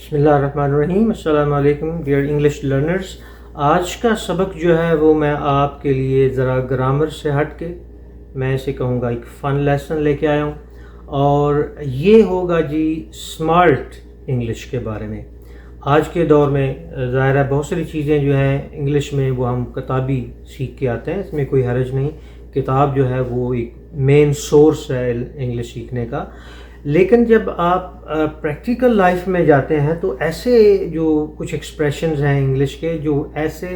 بسم اللہ الرحمن الرحیم. السلام علیکم ڈیئر انگلش لرنرز. آج کا سبق جو ہے وہ میں آپ کے لیے ذرا گرامر سے ہٹ کے میں اسے کہوں گا ایک فن لیسن لے کے آیا ہوں، اور یہ ہوگا جی اسمارٹ انگلش کے بارے میں. آج کے دور میں ظاہر ہے بہت ساری چیزیں جو ہیں انگلش میں وہ ہم کتابی سیکھ کے آتے ہیں، اس میں کوئی حرج نہیں. کتاب جو ہے وہ ایک مین سورس ہے انگلش سیکھنے کا. لیکن جب آپ پریکٹیکل لائف میں جاتے ہیں تو ایسے جو کچھ ایکسپریشنز ہیں انگلش کے جو ایسے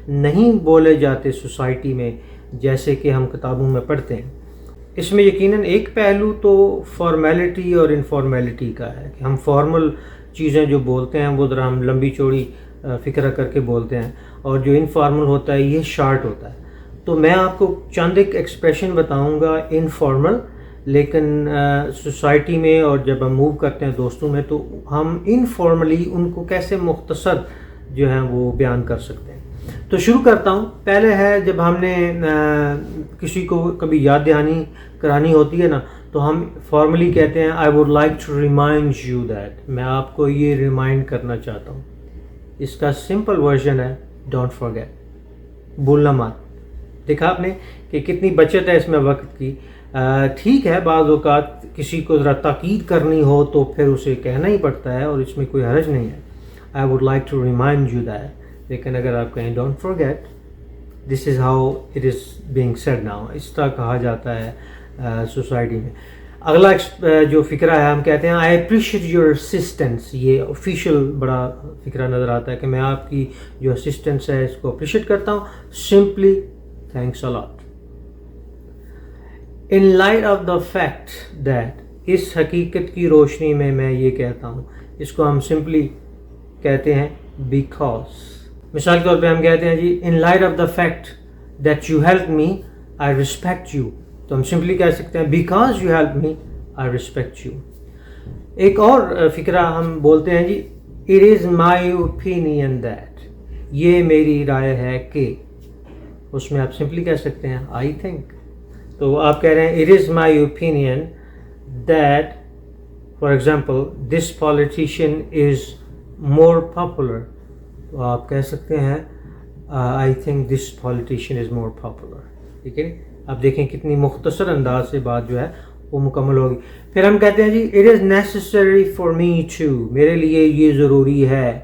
نہیں بولے جاتے سوسائٹی میں جیسے کہ ہم کتابوں میں پڑھتے ہیں. اس میں یقیناً ایک پہلو تو فارمیلٹی اور انفارمیلٹی کا ہے کہ ہم فارمل چیزیں جو بولتے ہیں وہ ذرا ہم لمبی چوڑی فکرہ کر کے بولتے ہیں، اور جو انفارمل ہوتا ہے یہ شارٹ ہوتا ہے. تو میں آپ کو چند ایک ایکسپریشن بتاؤں گا انفارمل، لیکن سوسائٹی میں اور جب ہم موو کرتے ہیں دوستوں میں تو ہم انفارملی ان کو کیسے مختصر جو ہیں وہ بیان کر سکتے ہیں. تو شروع کرتا ہوں. پہلے ہے جب ہم نے کسی کو کبھی یاد دہانی کرانی ہوتی ہے نا تو ہم فارملی کہتے ہیں I would like to remind you that, میں آپ کو یہ ریمائنڈ کرنا چاہتا ہوں. اس کا سمپل ورژن ہے ڈونٹ فارگیٹ، بھولنا مت. دیکھا آپ نے کہ کتنی بچت ہے اس میں وقت کی. ٹھیک ہے بعض اوقات کسی کو ذرا تاکید کرنی ہو تو پھر اسے کہنا ہی پڑتا ہے اور اس میں کوئی حرج نہیں ہے. I would like to remind you that, لیکن اگر آپ کہیں don't forget, this is how it is being said now, اس طرح کہا جاتا ہے سوسائٹی میں. اگلا جو فکرہ ہے ہم کہتے ہیں آئی اپریشیٹ یور اسسٹنس. یہ آفیشیل بڑا فکرہ نظر آتا ہے کہ میں آپ کی جو اسسٹنس ہے اس کو اپریشیٹ کرتا ہوں. Simply thanks a lot. In light of the fact that, اس حقیقت کی روشنی میں یہ کہتا ہوں. اس کو ہم سمپلی کہتے ہیں بیکاز. مثال کے طور پہ ہم کہتے ہیں جی in light of the fact that you help me I respect you, تو ہم سمپلی کہہ سکتے ہیں because you help me I respect you. ایک اور فکرہ ہم بولتے ہیں جی it is my opinion that, یہ میری رائے ہے کہ، اس میں آپ سمپلی کہہ سکتے ہیں آئی تھنک. تو آپ کہہ رہے ہیں it is my opinion that for example this politician is more popular, تو آپ کہہ سکتے ہیں I think this politician is more popular. ٹھیک ہے، آپ دیکھیں کتنی مختصر انداز سے بات جو ہے وہ مکمل ہوگی. پھر ہم کہتے ہیں جی it is necessary for me to, میرے لیے یہ ضروری ہے،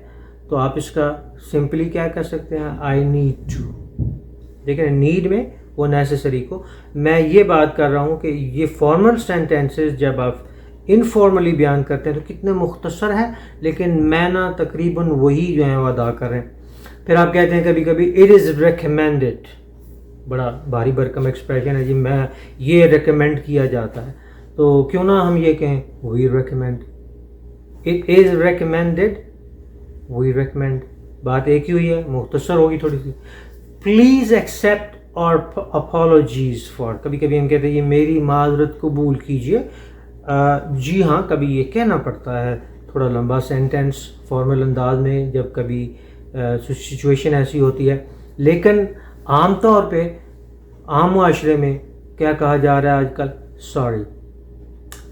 تو آپ اس کا سمپلی کیا کہہ سکتے ہیں آئی نیڈ ٹو. دیکھیں نیڈ میں وہ نیسسری کو میں یہ بات کر رہا ہوں کہ یہ فارمل سینٹینسز جب آپ انفارملی بیان کرتے ہیں تو کتنے مختصر ہے لیکن معنی تقریباً وہی جو ہیں وہ ادا کر رہے ہیں. پھر آپ کہتے ہیں کبھی کبھی اٹ از ریکمینڈڈ، بڑا بھاری بھرکم ایکسپریشن ہے جی میں یہ ریکمینڈ کیا جاتا ہے، تو کیوں نہ ہم یہ کہیں we recommend. It is recommended, we recommend, بات ایک ہی ہوئی ہے، مختصر ہوگی تھوڑی سی. Please accept our apologies for, کبھی کبھی ہم کہتے ہیں یہ میری معذرت قبول کیجیے. جی ہاں کبھی یہ کہنا پڑتا ہے تھوڑا لمبا سینٹینس فارمل انداز میں جب کبھی سچویشن ایسی ہوتی ہے. لیکن عام طور پہ عام معاشرے میں کیا کہا جا رہا ہے آج کل؟ سوری.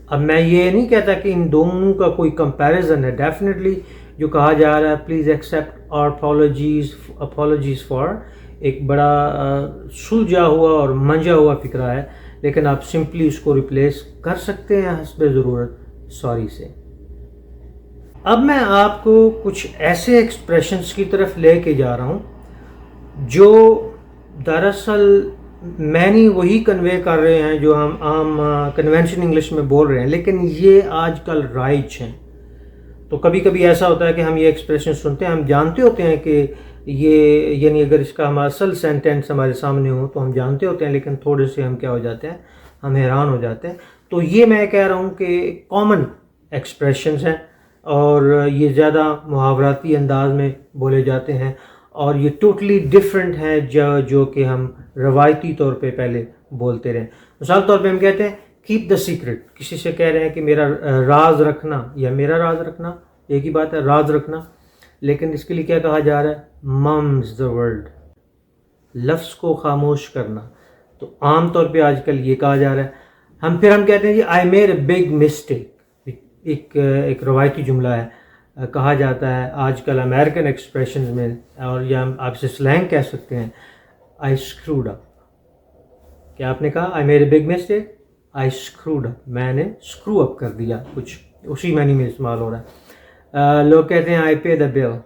اب میں یہ نہیں کہتا کہ ان دونوں کا کوئی کمپیریزن ہے، ڈیفینیٹلی جو کہا جا رہا ہے please accept our apologies for ایک بڑا سلجھا ہوا اور منجا ہوا فکرہ ہے، لیکن آپ سمپلی اس کو ریپلیس کر سکتے ہیں حسب ضرورت سوری سے. اب میں آپ کو کچھ ایسے ایکسپریشنز کی طرف لے کے جا رہا ہوں جو دراصل معنی وہی کنوے کر رہے ہیں جو ہم عام کنونشن انگلش میں بول رہے ہیں، لیکن یہ آج کل رائج ہیں. تو کبھی کبھی ایسا ہوتا ہے کہ ہم یہ ایکسپریشن سنتے ہیں، ہم جانتے ہوتے ہیں کہ یہ یعنی اگر اس کا ہمارا اصل سینٹینس ہمارے سامنے ہو تو ہم جانتے ہوتے ہیں، لیکن تھوڑے سے ہم کیا ہو جاتے ہیں، ہم حیران ہو جاتے ہیں. تو یہ میں کہہ رہا ہوں کہ کامن ایکسپریشنز ہیں اور یہ زیادہ محاوراتی انداز میں بولے جاتے ہیں، اور یہ ٹوٹلی ڈفرینٹ ہے جو کہ ہم روایتی طور پہ پہلے بولتے رہے. مثال طور پہ ہم کہتے ہیں کیپ دا سیکرٹ، کسی سے کہہ رہے ہیں کہ میرا راز رکھنا یا میرا راز رکھنا ایک ہی بات ہے، راز رکھنا. لیکن اس کے لیے کیا کہا جا رہا ہے؟ ممز دا ورڈ، لفظ کو خاموش کرنا. تو عام طور پہ آج کل یہ کہا جا رہا ہے. پھر ہم کہتے ہیں جی I made a big mistake, ایک روایتی جملہ ہے کہا جاتا ہے آج کل امریکن ایکسپریشنز میں، اور یا آپ اسے سلینگ کہہ سکتے ہیں، آئی اسکروڈ اپ. کیا آپ نے کہا I made a big mistake? I screwed up, میں نے اسکرو اپ کر دیا کچھ، اسی معنی میں استعمال ہو رہا ہے. لوگ کہتے ہیں آئی پے دا بل،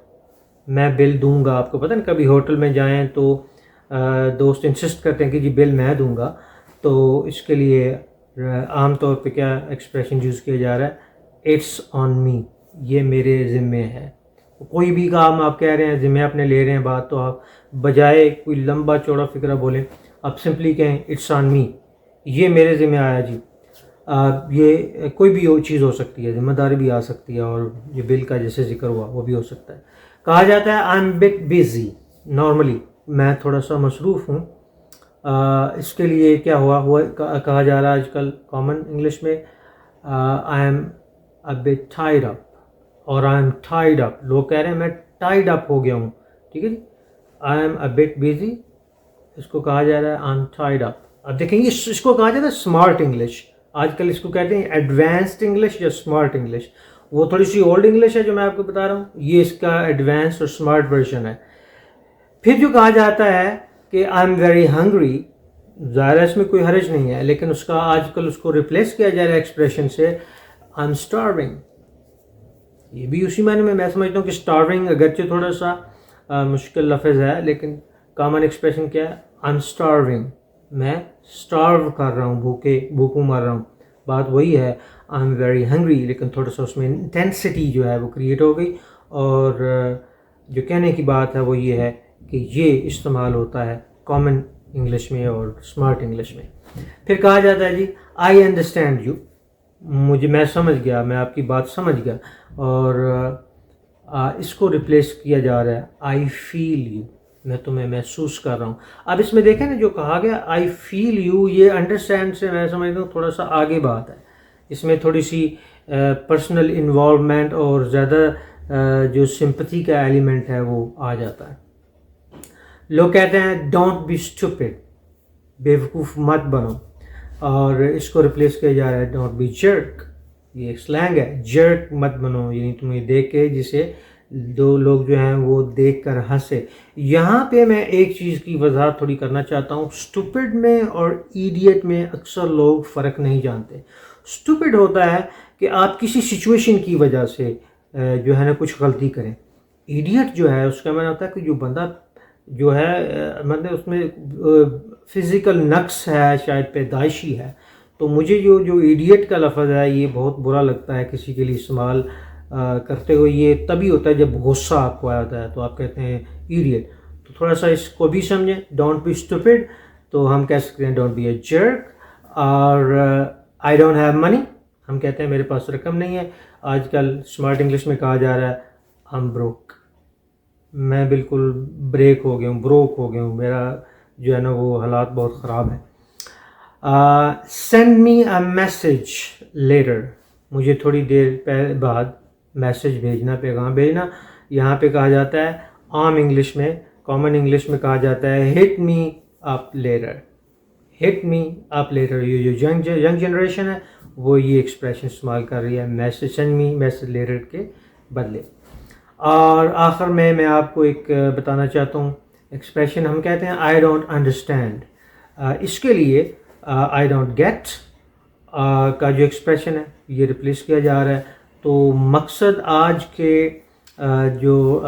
میں بل دوں گا. آپ کو پتہ نا کبھی ہوٹل میں جائیں تو دوست انسسٹ کرتے ہیں کہ جی بل میں دوں گا، تو اس کے لیے عام طور پہ کیا ایکسپریشن یوز کیا جا رہا ہے؟ اٹس آن می، یہ میرے ذمے ہے. کوئی بھی کام آپ کہہ رہے ہیں ذمہ اپنے لے رہے ہیں بات، تو آپ بجائے کوئی لمبا چوڑا فکرہ بولیں، آپ سمپلی کہیں اٹس آن می، یہ میرے ذمہ آیا جی. یہ کوئی بھی چیز ہو سکتی ہے، ذمہ داری بھی آ سکتی ہے، اور یہ بل کا جیسے ذکر ہوا وہ بھی ہو سکتا ہے. کہا جاتا ہے I am but busy, normally میں تھوڑا سا مصروف ہوں. اس کے لیے کیا ہوا کہا جا رہا ہے آج کل کامن انگلش میں آئی am a but tied up, اور آئی ایم ٹائڈ اپ. لوگ کہہ رہے ہیں میں ٹائڈ اپ ہو گیا ہوں، ٹھیک ہے جی. I am a bit busy, اس کو کہا جا رہا ہے آئی ایم ٹائڈ اپ. اب دیکھیں گے اس کو کہا جاتا ہے اسمارٹ انگلش. آج کل اس کو کہتے ہیں ایڈوانسڈ انگلش یا اسمارٹ انگلش. وہ تھوڑی سی اولڈ انگلش ہے جو میں آپ کو بتا رہا ہوں، یہ اس کا ایڈوانس اور اسمارٹ ورژن ہے. پھر جو کہا جاتا ہے کہ آئی ایم ویری ہنگری، ظاہر ہے اس میں کوئی حرج نہیں ہے، لیکن اس کا آج کل اس کو ریپلیس کیا جا رہا ہے ایکسپریشن سے آئی ایم اسٹارونگ. یہ بھی اسی معنی میں سمجھتا ہوں کہ اسٹارونگ اگرچہ تھوڑا سا مشکل لفظ ہے، لیکن کامن ایکسپریشن کیا ہے؟ آئی ایم اسٹارونگ، میں اسٹارو کر رہا ہوں، بھوکوں مر رہا ہوں. بات وہی ہے آئی ایم ویری ہنگری، لیکن تھوڑا سا اس میں انٹینسٹی جو ہے وہ کریٹ ہو گئی. اور جو کہنے کی بات ہے وہ یہ ہے کہ یہ استعمال ہوتا ہے کامن انگلش میں اور اسمارٹ انگلش میں. پھر کہا جاتا ہے جی آئی انڈرسٹینڈ یو، میں سمجھ گیا، میں آپ کی بات سمجھ گیا. اور اس کو ریپلیس کیا جا رہا ہے آئی فیل یو، میں تمہیں محسوس کر رہا ہوں. اب اس میں دیکھیں نا جو کہا گیا آئی فیل یو، یہ انڈرسٹینڈ سے میں سمجھتا ہوں تھوڑا سا آگے بات ہے. اس میں تھوڑی سی پرسنل انوالومنٹ اور زیادہ جو سمپتھی کا ایلیمنٹ ہے وہ آ جاتا ہے. لوگ کہتے ہیں ڈونٹ بی اسٹوپڈ، بیوقوف مت بنو، اور اس کو ریپلیس کیا جا رہا ہے ڈونٹ بی جرک. یہ ایک سلینگ ہے، جرک مت بنو، یعنی تمہیں دیکھ کے جسے دو لوگ جو ہیں وہ دیکھ کر ہنسے. یہاں پہ میں ایک چیز کی وضاحت تھوڑی کرنا چاہتا ہوں. اسٹوپڈ میں اور ایڈیٹ میں اکثر لوگ فرق نہیں جانتے. اسٹوپڈ ہوتا ہے کہ آپ کسی سچویشن کی وجہ سے جو ہے نا کچھ غلطی کریں. ایڈیٹ جو ہے اس کا معنی ہوتا ہے کہ جو بندہ جو ہے مطلب اس میں فزیکل نقص ہے، شاید پیدائشی ہے. تو مجھے جو ایڈیٹ کا لفظ ہے یہ بہت برا لگتا ہے کسی کے لیے استعمال کرتے ہوئے. یہ تبھی ہوتا ہے جب غصہ آپ کو آیا ہوتا ہے تو آپ کہتے ہیں ایڈیٹ. تو تھوڑا سا اس کو بھی سمجھیں، ڈونٹ بی اسٹوپڈ تو ہم کہہ سکتے ہیں ڈونٹ بی اے جرک. اور آئی ڈونٹ ہیو منی، ہم کہتے ہیں میرے پاس رقم نہیں ہے. آج کل اسمارٹ انگلش میں کہا جا رہا ہے آئی ایم بروک، میں بالکل بریک ہو گیا ہوں، بروک ہو گیا ہوں، میرا جو ہے نا وہ حالات بہت خراب ہیں. سینڈ می اے میسیج لیٹر، مجھے تھوڑی دیر بعد میسیج بھیجنا، پیغام بھیجنا. یہاں پہ کہا جاتا ہے عام انگلش میں، کامن انگلش میں کہا جاتا ہے ہٹ می اپ لیٹر، ہٹ می اپ لیٹر. یہ جو ینگ جنریشن ہے وہ یہ ایکسپریشن استعمال کر رہی ہے message, send me message later کے بدلے. اور آخر میں آپ کو ایک بتانا چاہتا ہوں ایکسپریشن ہم کہتے ہیں آئی ڈونٹ انڈرسٹینڈ. اس کے لیے آئی ڈونٹ گیٹ کا جو ایکسپریشن ہے یہ ریپلیس کیا جا رہا ہے. تو مقصد آج کے جو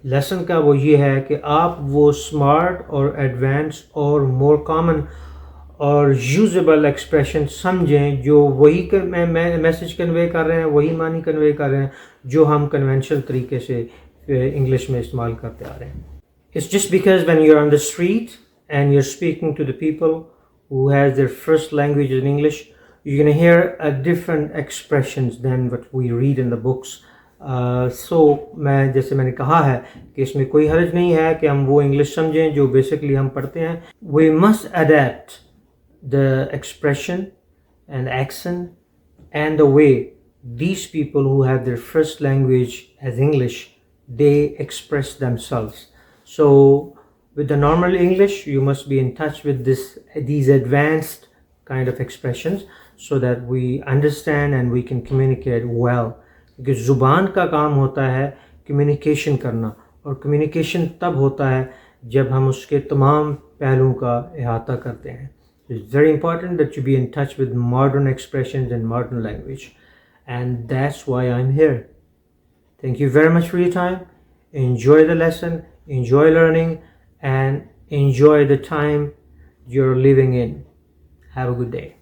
لیسن کا وہ یہ ہے کہ آپ وہ اسمارٹ اور ایڈوانس اور مور کامن اور یوزیبل ایکسپریشن سمجھیں جو وہی میسیج کنوے کر رہے ہیں، وہی معنی کنوے کر رہے ہیں جو ہم کنونشنل طریقے سے انگلش میں استعمال کرتے آ رہے ہیں. It's just because when you're on the street and you're speaking to the people who has their first language in English, you're going to hear a different expressions than what we read in the books. So جیسے میں نے کہا ہے کہ اس میں کوئی حرج نہیں ہے کہ ہم وہ انگلش سمجھیں جو بیسکلی ہم پڑھتے ہیں. We must adapt the expression and accent and the way these people who have their first language as English, they express themselves. So with the normal English, you must be in touch with these advanced kind of expressions so that we understand and we can communicate well. کیونکہ زبان کا کام ہوتا ہے communication کرنا، اور communication تب ہوتا ہے جب ہم اس کے تمام پہلوؤں کا احاطہ کرتے ہیں. It's very important that you be in touch with modern expressions and modern language, and that's why I'm here. Thank you very much for your time. Enjoy the lesson, enjoy learning, and enjoy the time you're living in. Have a good day.